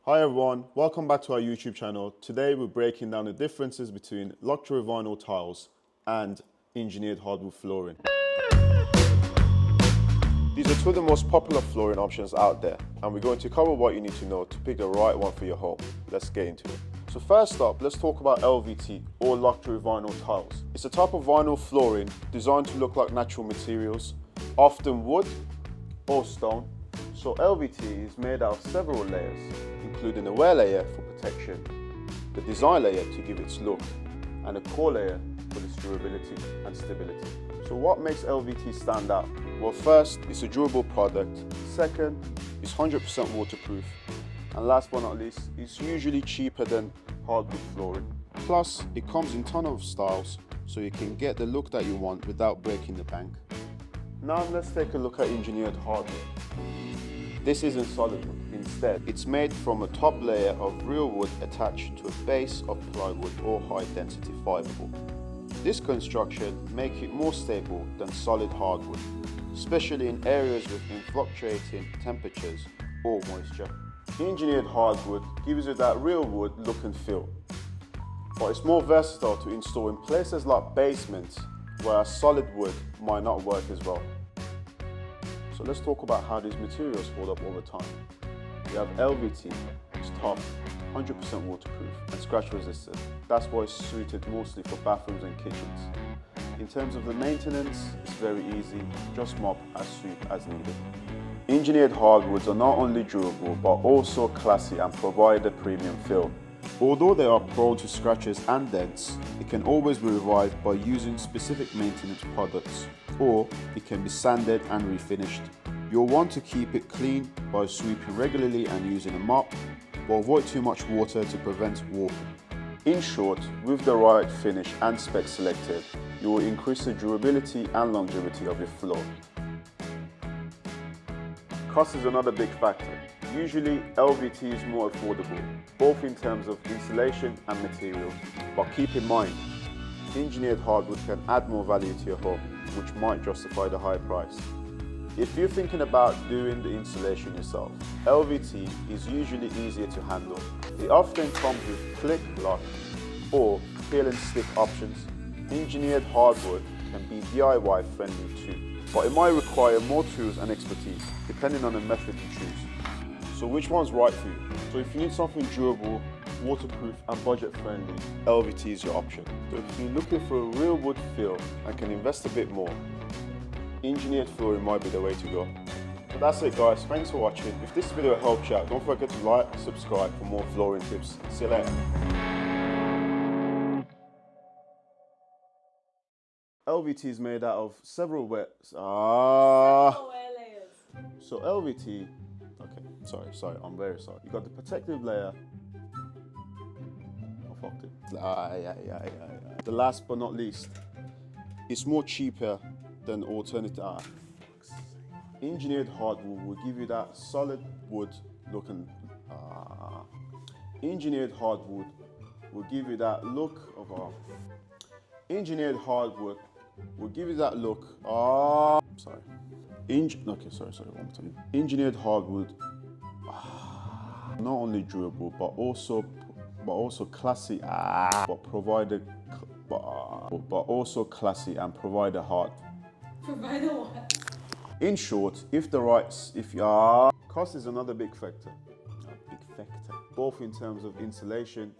Hi everyone, welcome back to our YouTube channel. Today we're breaking down the differences between luxury vinyl tiles and engineered hardwood flooring. These are two of the most popular flooring options out there, and we're going to cover what you need to know to pick the right one for your home. Let's get into it. So first up, let's talk about LVT or luxury vinyl tiles. It's a type of vinyl flooring designed to look like natural materials, often wood or stone. So LVT is made out of several layers, including a wear layer for protection, the design layer to give its look, and a core layer for its durability and stability. So what makes LVT stand out? Well, first, it's a durable product. Second, it's 100% waterproof. And last but not least, it's usually cheaper than hardwood flooring. Plus, it comes in a ton of styles, so you can get the look that you want without breaking the bank. Now let's take a look at engineered hardwood. This isn't solid wood. Instead, it's made from a top layer of real wood attached to a base of plywood or high-density fiberboard. This construction makes it more stable than solid hardwood, especially in areas with fluctuating temperatures or moisture. Engineered hardwood gives you that real wood look and feel, but it's more versatile to install in places like basements where solid wood might not work as well. So let's talk about how these materials hold up over time. We have LVT, it's tough, 100% waterproof and scratch resistant. That's why it's suited mostly for bathrooms and kitchens. In terms of the maintenance, it's very easy, just mop as sweep as needed. Engineered hardwoods are not only durable but also classy and provide a premium feel. Although they are prone to scratches and dents, it can always be revived by using specific maintenance products, or it can be sanded and refinished. You'll want to keep it clean by sweeping regularly and using a mop, but avoid too much water to prevent warping. In short, with the right finish and specs selected, you will increase the durability and longevity of your floor. Cost is another big factor. Usually, LVT is more affordable, both in terms of insulation and materials, but keep in mind, engineered hardwood can add more value to your home, which might justify the high price. If you're thinking about doing the insulation yourself, LVT is usually easier to handle. It often comes with click, lock, or peel and stick options. Engineered hardwood can be DIY friendly too, but it might require more tools and expertise, depending on the method you choose. So which one's right for you? So if you need something durable, waterproof and budget friendly, LVT is your option. So if you're looking for a real wood feel and can invest a bit more, engineered flooring might be the way to go. So that's it guys, thanks for watching. If this video helped you out, don't forget to like, subscribe for more flooring tips. See you later. LVT is made out of several wear layers. So LVT, okay, sorry, I'm very sorry. You got the protective layer. I fucked it. The last but not least, it's more cheaper than alternative. Engineered hardwood will give you that solid wood look and engineered hardwood will give you that look of engineered hardwood will give you that look. Sorry, one more time. Engineered hardwood, not only durable but also classy, but also classy and provide a heart. Provide a what? In short, cost is another big factor. Both in terms of insulation